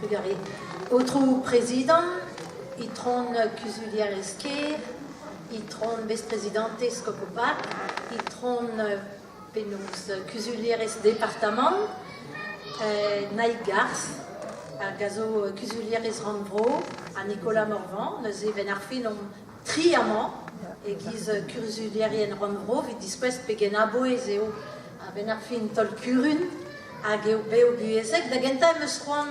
Trugari. Autre président, il trône Cusulier Esquer, il trône vice-présidente Scocopac, il trône Pénous Cusulier département, Naïk Gars, à Gazo Cusulier Ranvro, à Nicolas Morvan, nous avons fait triamment, et qu'ils Cusulier Ranvro, et disquest Pegenabo et Zéo, à Benarfin Tolkurun, à Geobeo Buezek, d'Agenta Mesron,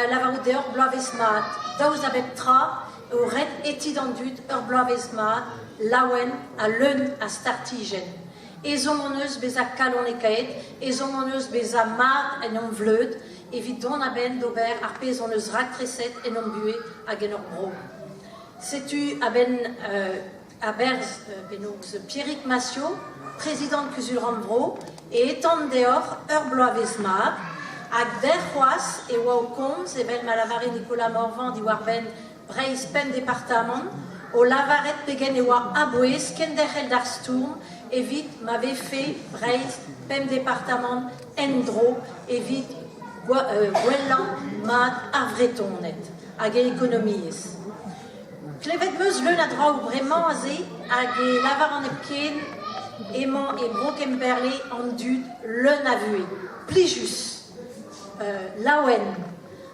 la Vaudéor Blavesmat, d'Auzabeptra, au Red Etidandut, Blavesmat, Lawen, à Leun, à Startigen. Ezomoneus beza kalonekaet, ezomoneus beza mat en omvleud, évidon aben d'Aubert, arpezoneus ractreset en ombué à Genorbro. C'est-tu aben Aberz Benoux Pierrick Massiot, président de Cusul-Rambro, et étant dehors, Herbloavezmar, à Derroas et Waukons, et bel Malavaré Nicolas Morvan, d'Iwarben, Breis Pen département, au Lavaret Pegen et War Abouez, Kenderel d'Arsturm, et vite m'avait fait Breis, Pen département, Endro, et vite Guellan, Mad, Avretonet, à économies. Klevet meus le nadra vraiment azé, à Lavar en Epken, Aimant et Brokemberlé en dud le navué. Plijus, Lawen,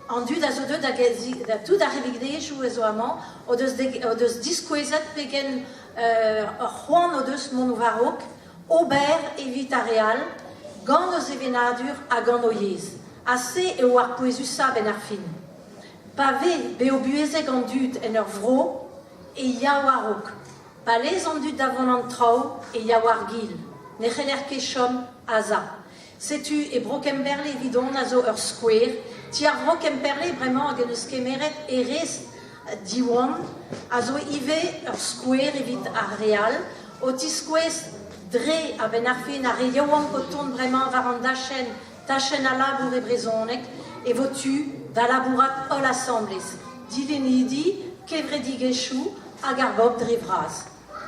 en dud à zode da tout d'arrivigde jou ezoamant, o deus disquezet pegen Juan o deus Monovarok, Aubert et Vitareal, gant os evenadur a gant o yez. Assez et war poesusa ben arfin. Pavé beobuezek en dud en ur vro, et yawarok. Palais en dud d'avant l'entrau, et yawargil. Necheler kechom aza. Sais-tu et Brokemberlé vidon azo ur square, tiar Brokemberlé vraiment agenus kemeret eres diwan, azo ive ur square evit ar real, otisquez dre a ben arfin a reyawan koton vraiment varan tachen a labour e brezonek, et votu da labourat ol assemblés. Divinidi, kevredi gechou, agarbob drivraz.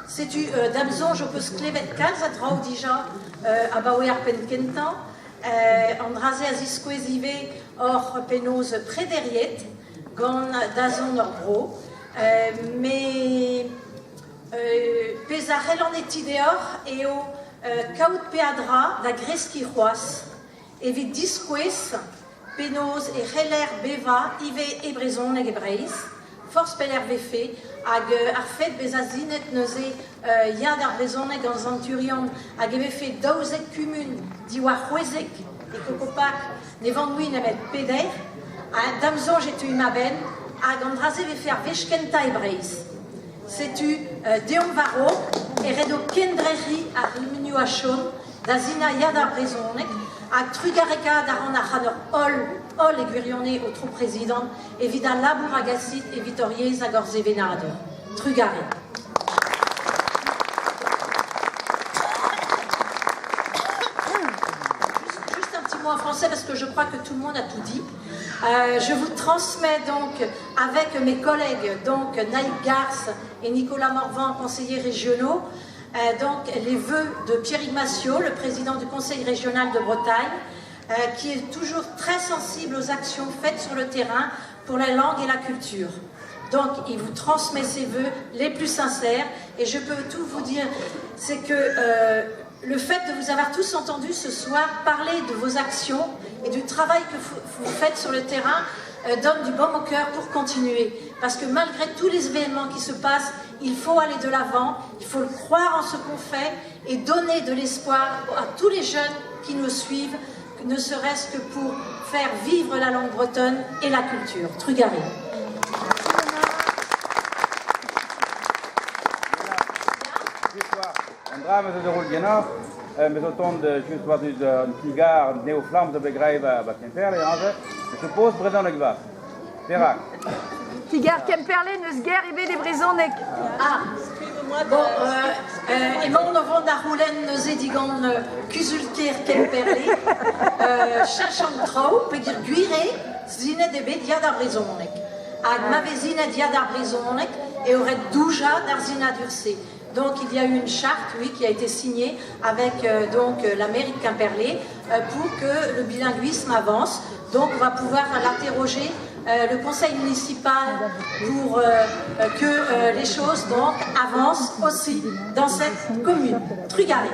Sais-tu, d'Amzon, je peux sklevet kalz a drau déjà à Baoué Arpenkentan, Andraze Azisquezive or Pénose près d'Eriet, gant d'Azon Orbro, mais Pesarel en est ideor et au Kaut Peadra da Greski Roas, et vite disquez, Pénose et Heller Beva, Ive et Brezon et Gebreis, force Peller Vefe, hag arfet bezazinet neuze yad ar brezoneg an zanturion hag evefe daouzek kumun diwar c'houezek e kokopak ne vanouin emet peder damzon jetu imaben hag an draze vefe ar vechkenta e breiz. Setu deom varo e redo kendreri ar liminu a chom da zina yad ar brezoneg hag trugareka daran ar hanor ol e gwirionne au trop président, évida labour agasit et vitoriez à gorzevenade. Trugaré. Juste un petit mot en français parce que je crois que tout le monde a tout dit. Je vous transmets donc avec mes collègues, donc Naïk Gars et Nicolas Morvan, conseillers régionaux, donc les vœux de Pierrick Massiot, le président du Conseil régional de Bretagne, qui est toujours très sensible aux actions faites sur le terrain pour la langue et la culture. Donc, il vous transmet ses vœux les plus sincères, et je peux tout vous dire, c'est que le fait de vous avoir tous entendus ce soir parler de vos actions et du travail que vous faites sur le terrain donne du baume au cœur pour continuer. Parce que malgré tous les événements qui se passent, il faut aller de l'avant, il faut croire en ce qu'on fait et donner de l'espoir à tous les jeunes qui nous suivent, ne serait-ce que pour faire vivre la langue bretonne et la culture. Trugaré. Andra, met de Roelgenaf, met de ton de juist wat is de Tigar, Neo-Vlaams, de begrijpen wat Kemperle, je suppose Breton ik was. Terra. Tigar Kemperle, neus guerre et des Brezonek. Ah, bon, et mon novon d'Aroulen neus edigan Cusulker Kemperle, chachan trau, peut dire guiré, zine de bedia da Brezonek. Hag mave zine dia da Brezonek, et aurait douja d'Arzina d'Urse. Donc il y a eu une charte, oui, qui a été signée avec la mairie de Quimperlé pour que le bilinguisme avance. Donc on va pouvoir l'interroger le conseil municipal pour que les choses donc avancent aussi dans cette commune. Trugaré.